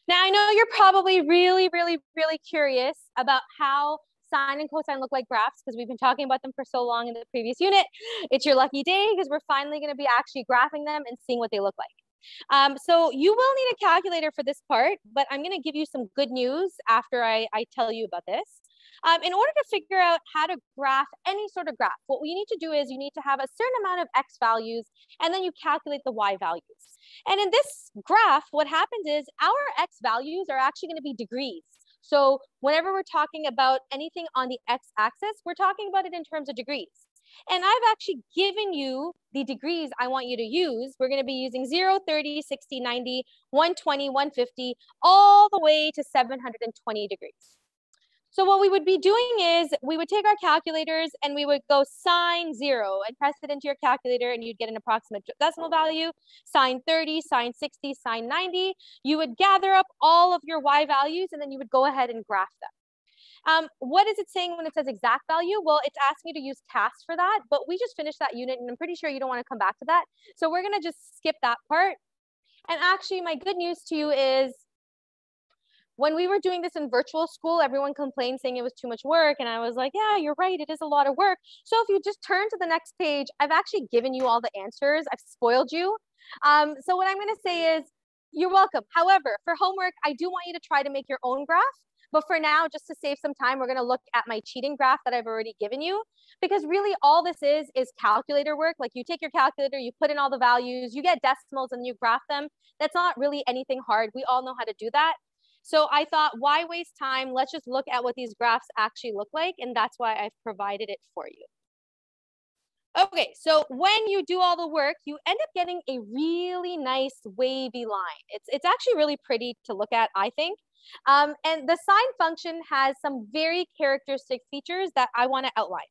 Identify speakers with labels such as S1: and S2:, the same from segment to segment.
S1: Now, I know you're probably really curious about how sine and cosine look like graphs because we've been talking about them for so long in the previous unit. It's your lucky day because we're finally going to be actually graphing them and seeing what they look like. So you will need a calculator for this part, but I'm going to give you some good news after I tell you about this. In order to figure out how to graph any sort of graph, what we need to do is you need to have a certain amount of x values, and then you calculate the y values. And in this graph, what happens is our x values are actually going to be degrees. So whenever we're talking about anything on the x-axis, we're talking about it in terms of degrees. And I've actually given you the degrees I want you to use. We're going to be using 0, 30, 60, 90, 120, 150, all the way to 720 degrees. So what we would be doing is we would take our calculators and we would go sine 0 and press it into your calculator and you'd get an approximate decimal value, sine 30, sine 60, sine 90. You would gather up all of your y values and then you would go ahead and graph them. What is it saying when it says exact value? Well, it's asking you to use cast for that, but we just finished that unit and I'm pretty sure you don't want to come back to that. So we're going to just skip that part. And actually my good news to you is when we were doing this in virtual school, everyone complained saying it was too much work. And I was like, yeah, you're right. It is a lot of work. So if you just turn to the next page, I've actually given you all the answers. I've spoiled you. So what I'm going to say is you're welcome. However, for homework, I do want you to try to make your own graph. But for now, just to save some time, we're going to look at my cheating graph that I've already given you. Because really all this is calculator work. Like you take your calculator, you put in all the values, you get decimals and you graph them. That's not really anything hard. We all know how to do that. So I thought, why waste time? Let's just look at what these graphs actually look like. And that's why I've provided it for you. Okay, so when you do all the work, you end up getting a really nice wavy line. It's actually really pretty to look at, I think. And the sine function has some very characteristic features that I want to outline.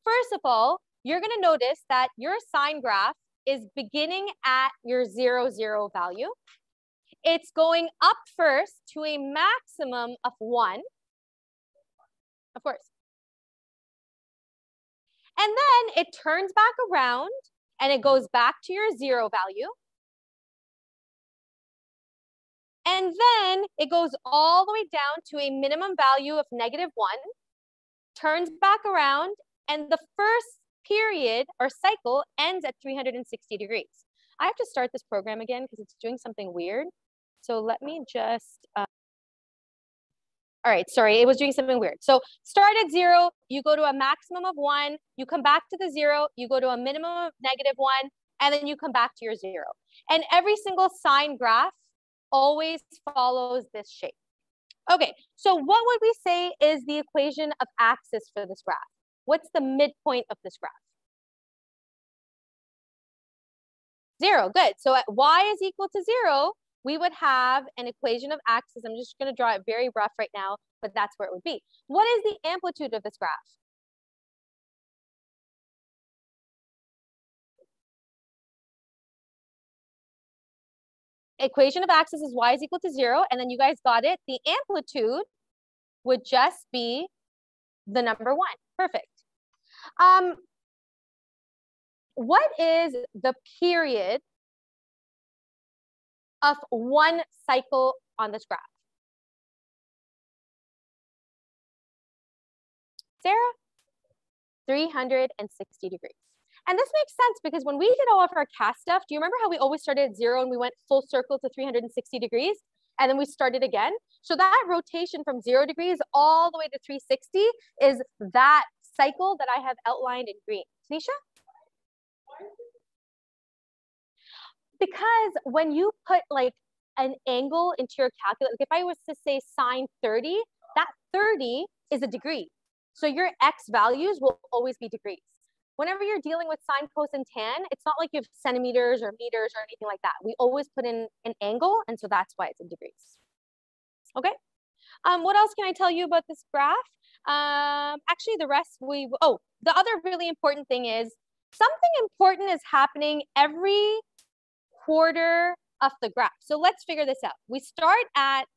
S1: First of all, you're going to notice that your sine graph is beginning at your 0, 0 value. It's going up first to a maximum of 1, of course. And then it turns back around and it goes back to your 0 value. And then it goes all the way down to a minimum value of -1, turns back around, and the first period or cycle ends at 360 degrees. I have to start this program again because it's doing something weird. So let me just, all right, sorry, it was doing something weird. So start at 0, you go to a maximum of 1, you come back to the 0, you go to a minimum of -1, and then you come back to your 0. And every single sine graph always follows this shape. Okay, so what would we say is the equation of axis for this graph? What's the midpoint of this graph? 0, good. So at y is equal to 0, we would have an equation of axis. I'm just going to draw it very rough right now, but that's where it would be. What is the amplitude of this graph? Equation of axis is y is equal to 0, and then you guys got it. The amplitude would just be the number 1. Perfect. What is the period of one cycle on this graph? Sarah? 360 degrees. And this makes sense because when we did all of our cast stuff, do you remember how we always started at 0 and we went full circle to 360 degrees? And then we started again. So that rotation from 0 degrees all the way to 360 is that cycle that I have outlined in green. Tanisha? Because when you put like an angle into your calculator, like if I was to say sine 30, that 30 is a degree. So your x values will always be degrees. Whenever you're dealing with sine, cos, and tan, it's not like you have centimeters or meters or anything like that. We always put in an angle, and so that's why it's in degrees. Okay. What else can I tell you about this graph? Actually, the rest the other really important thing is something important is happening every quarter of the graph. So let's figure this out. We start at,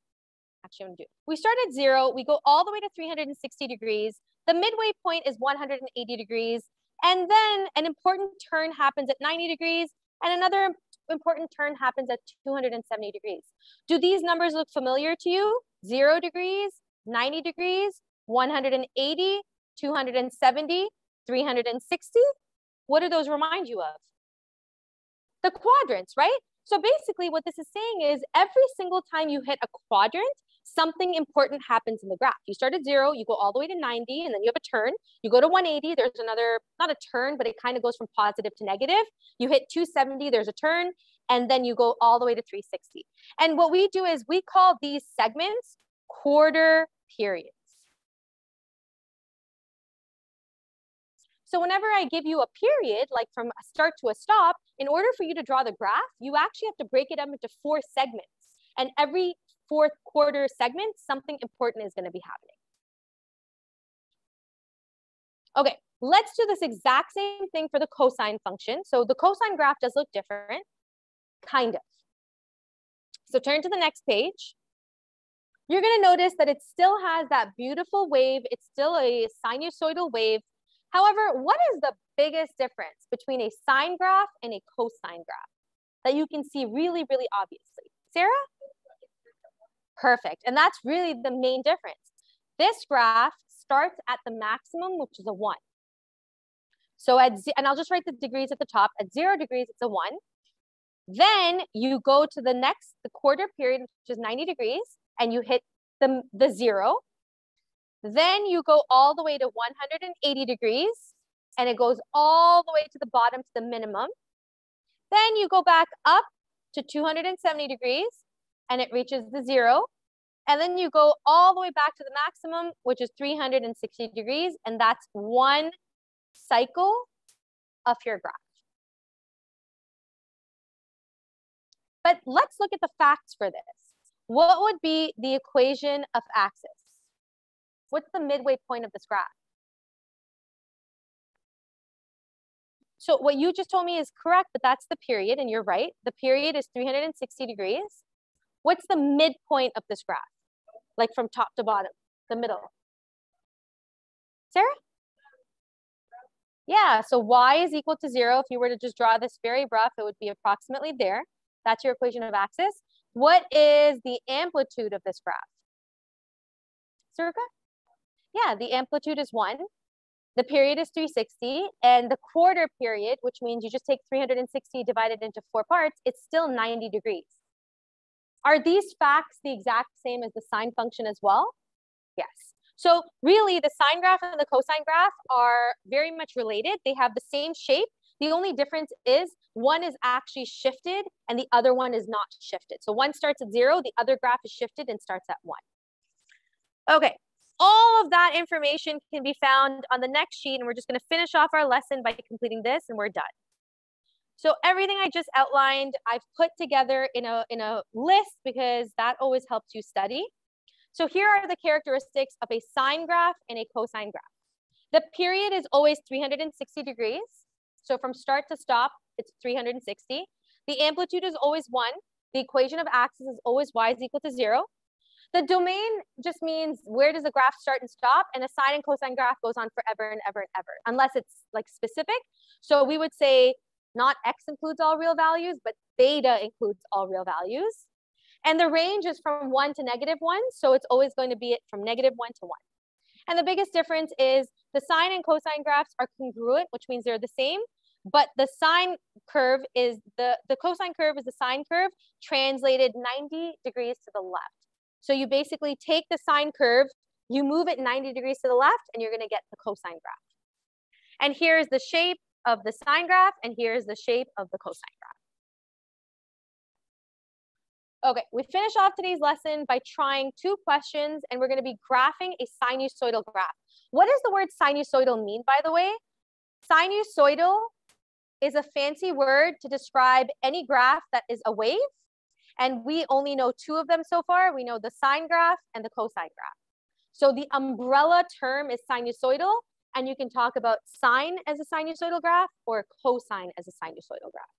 S1: we start at 0, we go all the way to 360 degrees. The midway point is 180 degrees. And then an important turn happens at 90 degrees and another important turn happens at 270 degrees. Do these numbers look familiar to you? 0 degrees, 90 degrees, 180, 270, 360? What do those remind you of? The quadrants, right? So basically what this is saying is every single time you hit a quadrant, something important happens in the graph. You start at 0, you go all the way to 90, and then you have a turn. You go to 180, there's another, not a turn, but it kind of goes from positive to negative. You hit 270, there's a turn, and then you go all the way to 360. And what we do is we call these segments quarter periods. So whenever I give you a period, like from a start to a stop, in order for you to draw the graph, you actually have to break it up into 4 segments. And every 4th quarter segment, something important is going to be happening. Okay, let's do this exact same thing for the cosine function. So the cosine graph does look different, kind of. So turn to the next page. You're going to notice that it still has that beautiful wave. It's still a sinusoidal wave. However, what is the biggest difference between a sine graph and a cosine graph that you can see really, really obviously? Sarah? Perfect. And that's really the main difference. This graph starts at the maximum, which is a 1. So and I'll just write the degrees at the top. At 0 degrees, it's a 1. Then you go to the quarter period, which is 90 degrees, and you hit the 0. Then you go all the way to 180 degrees, and it goes all the way to the bottom to the minimum. Then you go back up to 270 degrees, and it reaches the 0. And then you go all the way back to the maximum, which is 360 degrees, and that's one cycle of your graph. But let's look at the facts for this. What would be the equation of axis? What's the midway point of this graph? So what you just told me is correct, but that's the period, and you're right. The period is 360 degrees. What's the midpoint of this graph? Like from top to bottom, the middle. Sarah? Yeah, so y is equal to 0. If you were to just draw this very rough, it would be approximately there. That's your equation of axis. What is the amplitude of this graph? Circa? Yeah, the amplitude is 1. The period is 360, and the quarter period, which means you just take 360 divided into 4 parts, it's still 90 degrees. Are these facts the exact same as the sine function as well? Yes. So really, the sine graph and the cosine graph are very much related. They have the same shape. The only difference is one is actually shifted and the other one is not shifted. So one starts at 0, the other graph is shifted and starts at 1. Okay. All of that information can be found on the next sheet, and we're just going to finish off our lesson by completing this, and we're done. So everything I just outlined, I've put together in a list because that always helps you study. So here are the characteristics of a sine graph and a cosine graph. The period is always 360 degrees. So from start to stop, it's 360. The amplitude is always 1. The equation of axis is always y is equal to 0. The domain just means where does the graph start and stop, and a sine and cosine graph goes on forever and ever and ever, unless it's like specific. So we would say not x includes all real values, but beta includes all real values. And the range is from 1 to -1, so it's always going to be from -1 to 1. And the biggest difference is the sine and cosine graphs are congruent, which means they're the same, but the sine curve is the cosine curve is the sine curve translated 90 degrees to the left. So you basically take the sine curve, you move it 90 degrees to the left, and you're going to get the cosine graph. And here's the shape of the sine graph, and here's the shape of the cosine graph. Okay, we finish off today's lesson by trying 2 questions, and we're going to be graphing a sinusoidal graph. What does the word sinusoidal mean, by the way? Sinusoidal is a fancy word to describe any graph that is a wave. And we only know 2 of them so far. We know the sine graph and the cosine graph. So the umbrella term is sinusoidal, and you can talk about sine as a sinusoidal graph or cosine as a sinusoidal graph.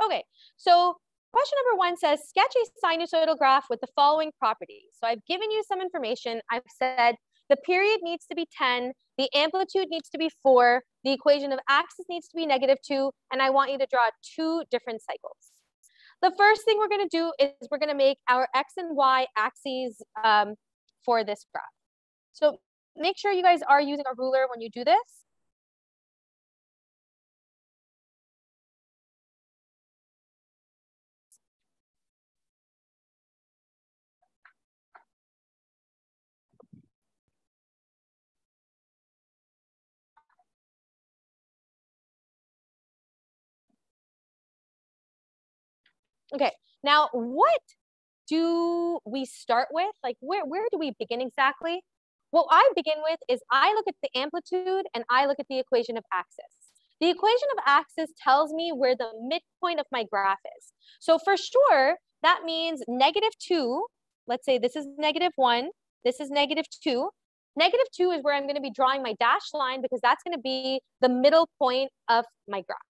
S1: Okay, so question number 1 says, sketch a sinusoidal graph with the following properties. So I've given you some information. I've said The period needs to be 10, the amplitude needs to be 4, the equation of axis needs to be -2, and I want you to draw 2 different cycles. The first thing we're going to do is we're going to make our x and y axes for this graph. So make sure you guys are using a ruler when you do this. Okay, now what do we start with? Like where do we begin exactly? What I begin with is I look at the amplitude and I look at the equation of axis. The equation of axis tells me where the midpoint of my graph is. So for sure, that means -2. Let's say this is -1, this is -2. -2 is where I'm going to be drawing my dashed line because that's going to be the middle point of my graph.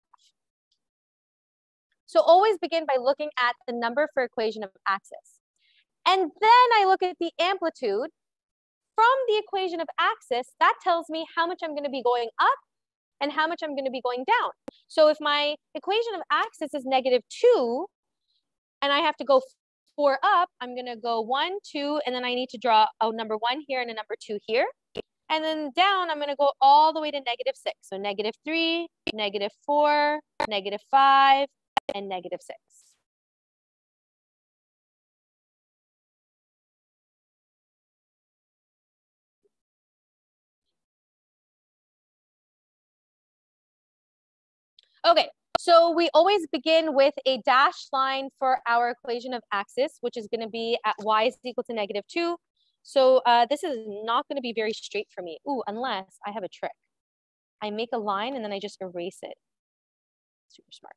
S1: So always begin by looking at the number for equation of axis. And then I look at the amplitude. From the equation of axis, that tells me how much I'm going to be going up and how much I'm going to be going down. So if my equation of axis is -2, and I have to go 4 up, I'm going to go 1, 2, and then I need to draw a number 1 here and a number 2 here. And then down, I'm going to go all the way to -6. So -3, -4, -5, and -6. Okay, so we always begin with a dashed line for our equation of axis, which is going to be at y is equal to -2. So this is not going to be very straight for me. Ooh, unless I have a trick. I make a line and then I just erase it. Super smart.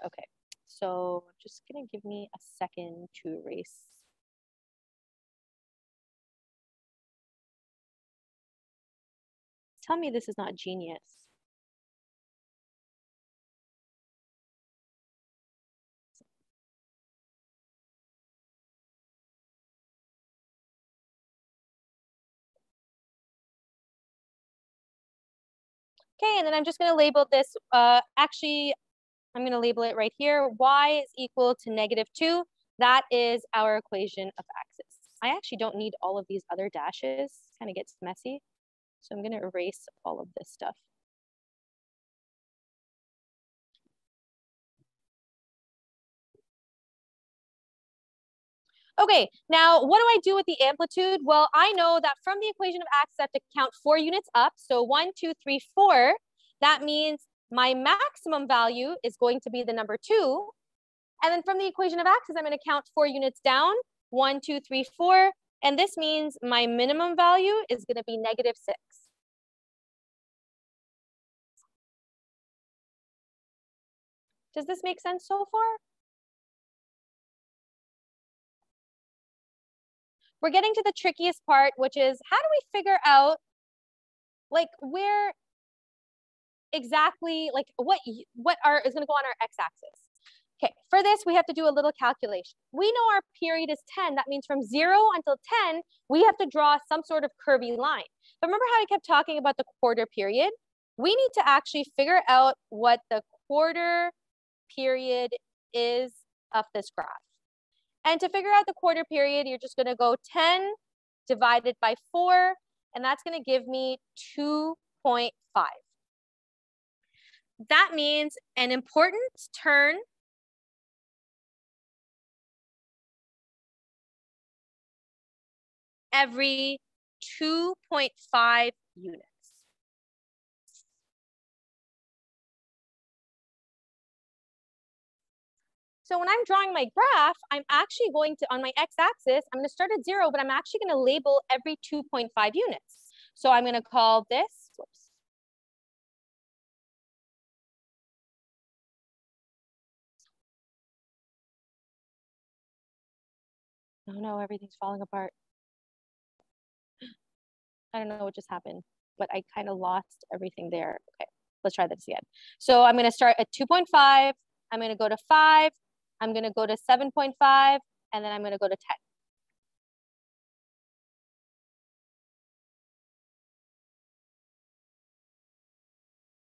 S1: Okay, so just gonna give me a second to erase. Tell me this is not genius. Okay, and then I'm just gonna label this, actually, I'm gonna label it right here. Y is equal to -2. That is our equation of axis. I actually don't need all of these other dashes. It kind of gets messy. So I'm gonna erase all of this stuff. Okay, now what do I do with the amplitude? Well, I know that from the equation of axis, I have to count 4 units up. So 1, 2, 3, 4. That means my maximum value is going to be the number 2. And then from the equation of axis, I'm going to count 4 units down. 1, 2, 3, 4. And this means my minimum value is going to be -6. Does this make sense so far? We're getting to the trickiest part, which is how do we figure out like where exactly, like what is going to go on our x-axis? Okay, for this, we have to do a little calculation. We know our period is 10. That means from 0 until 10, we have to draw some sort of curvy line. But remember how I kept talking about the quarter period? We need to actually figure out what the quarter period is of this graph. And to figure out the quarter period, you're just going to go 10 divided by 4, and that's going to give me 2.5. That means an important turn every 2.5 units. So when I'm drawing my graph, I'm actually going to, on my x-axis, I'm going to start at 0, but I'm actually going to label every 2.5 units. So I'm going to call this, whoops. Oh no, everything's falling apart. I don't know what just happened, but I kind of lost everything there. Okay, let's try this again. So I'm going to start at 2.5. I'm going to go to 5, I'm going to go to 7.5, and then I'm going to go to 10.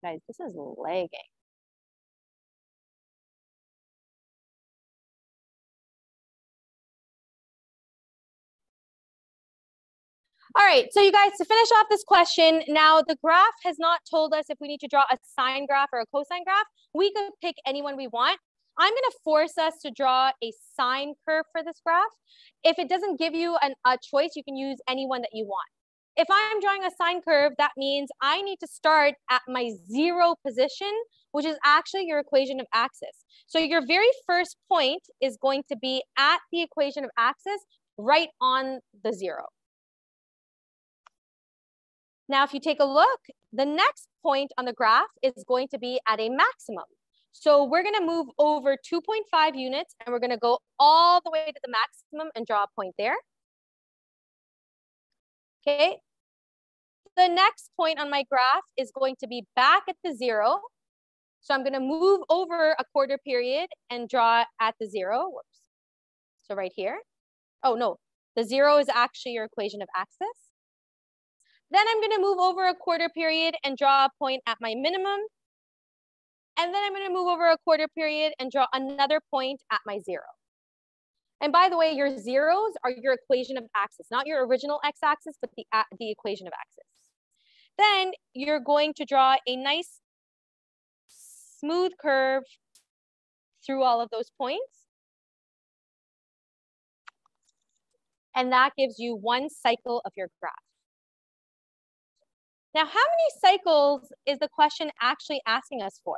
S1: Guys, this is lagging. All right, so you guys, to finish off this question, now the graph has not told us if we need to draw a sine graph or a cosine graph. We could pick anyone we want. I'm going to force us to draw a sine curve for this graph. If it doesn't give you a choice, you can use any one that you want. If I'm drawing a sine curve, that means I need to start at my 0 position, which is actually your equation of axis. So your very first point is going to be at the equation of axis, right on the 0. Now, if you take a look, the next point on the graph is going to be at a maximum. So we're going to move over 2.5 units, and we're going to go all the way to the maximum and draw a point there. Okay. The next point on my graph is going to be back at the 0. So I'm going to move over a quarter period and draw at the 0. Whoops. So right here. Oh, no. The 0 is actually your equation of axis. Then I'm going to move over a quarter period and draw a point at my minimum. And then I'm going to move over a quarter period and draw another point at my 0. And by the way, your zeros are your equation of axis, not your original x-axis, but the equation of axis. Then you're going to draw a nice smooth curve through all of those points. And that gives you one cycle of your graph. Now, how many cycles is the question actually asking us for?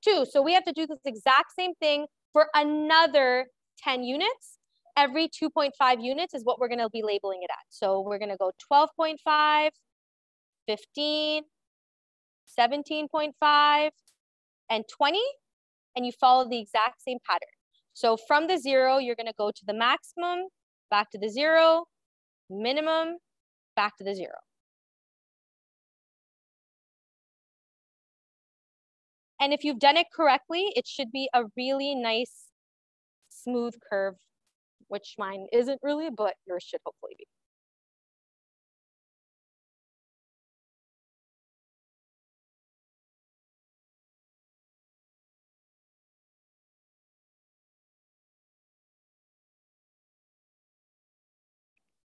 S1: 2. So we have to do this exact same thing for another 10 units. Every 2.5 units is what we're going to be labeling it at. So we're going to go 12.5, 15, 17.5, and 20. And you follow the exact same pattern. So from the 0, you're going to go to the maximum, back to the 0, minimum, back to the 0. And if you've done it correctly, it should be a really nice, smooth curve, which mine isn't really, but yours should hopefully be.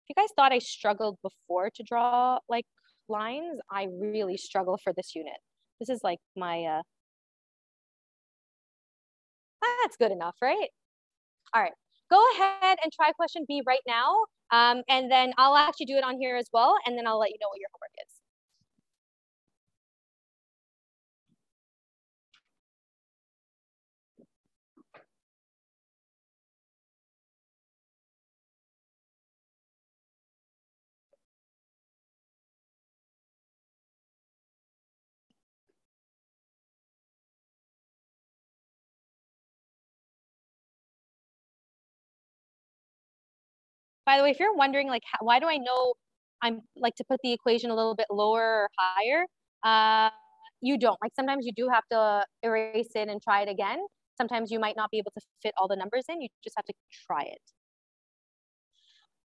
S1: If you guys thought I struggled before to draw like lines, I really struggle for this unit. This is like my, that's good enough, right? All right, go ahead and try question B right now. And then I'll actually do it on here as well. And then I'll let you know what your homework is. By the way, if you're wondering, like, why do I know I'm like to put the equation a little bit lower or higher? You don't. Like sometimes you do have to erase it and try it again. Sometimes you might not be able to fit all the numbers in. You just have to try it.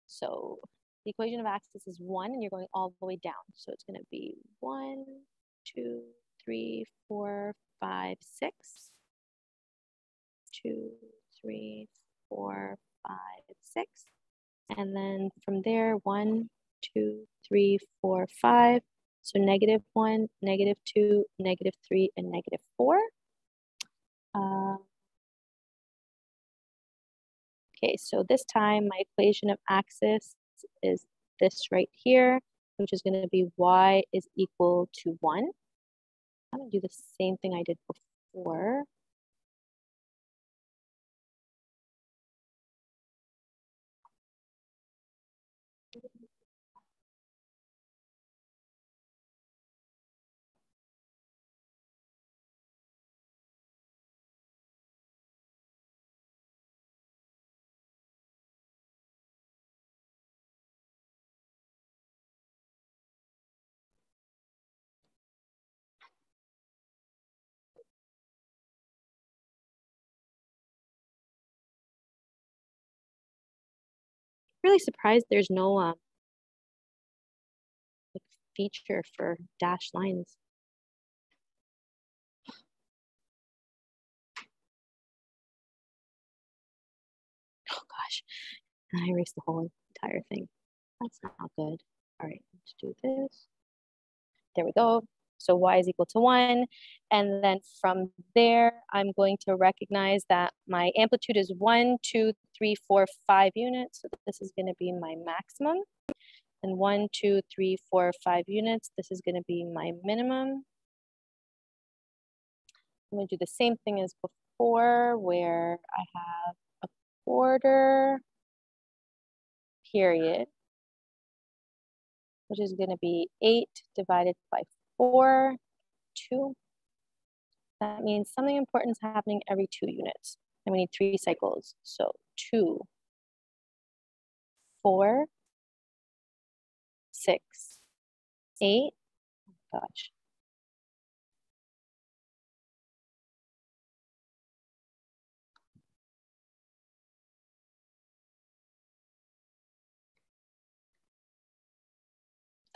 S1: So the equation of axis is 1, and you're going all the way down. So it's going to be 1, 2, 3, 4, 5, 6. 2, 3, 4, 5, 6. And then from there, 1, 2, 3, 4, 5. So -1, -2, -3, and -4. Okay, so this time my equation of axis is this right here, which is going to be y is equal to 1. I'm going to do the same thing I did before. really surprised there's no like feature for dashed lines. Oh gosh, I erased the whole entire thing. That's not good. All right, let's do this. There we go. So y is equal to 1. And then from there, I'm going to recognize that my amplitude is 1, 2, 3, 4, 5 units. So this is going to be my maximum. And 1, 2, 3, 4, 5 units. This is going to be my minimum. I'm going to do the same thing as before, where I have a quarter period, which is going to be 8 divided by 4, 2. That means something important is happening every 2 units. And we need 3 cycles. So 2, 4, 6, 8. Oh gosh.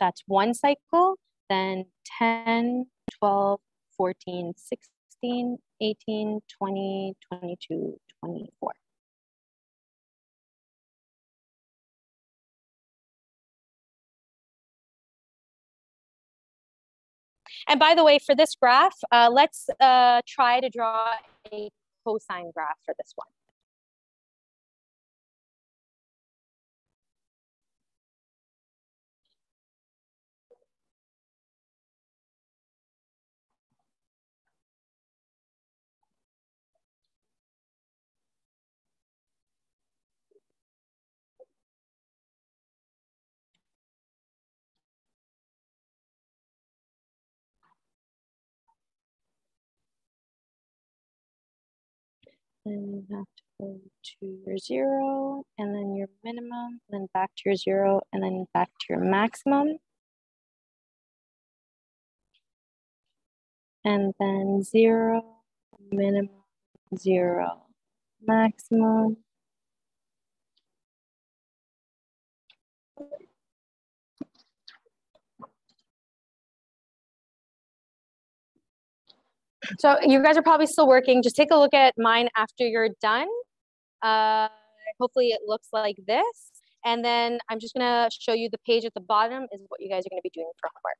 S1: That's 1 cycle. Then 10, 12, 14, 16, 18, 20, 22, 24. And by the way, for this graph, let's try to draw a cosine graph for this one. And you have to go to your 0, and then your minimum, and then back to your 0, and then back to your maximum. And then 0, minimum, 0, maximum. So you guys are probably still working. Just take a look at mine after you're done. Hopefully it looks like this. And then I'm just gonna show you the page at the bottom is what you guys are gonna be doing for homework.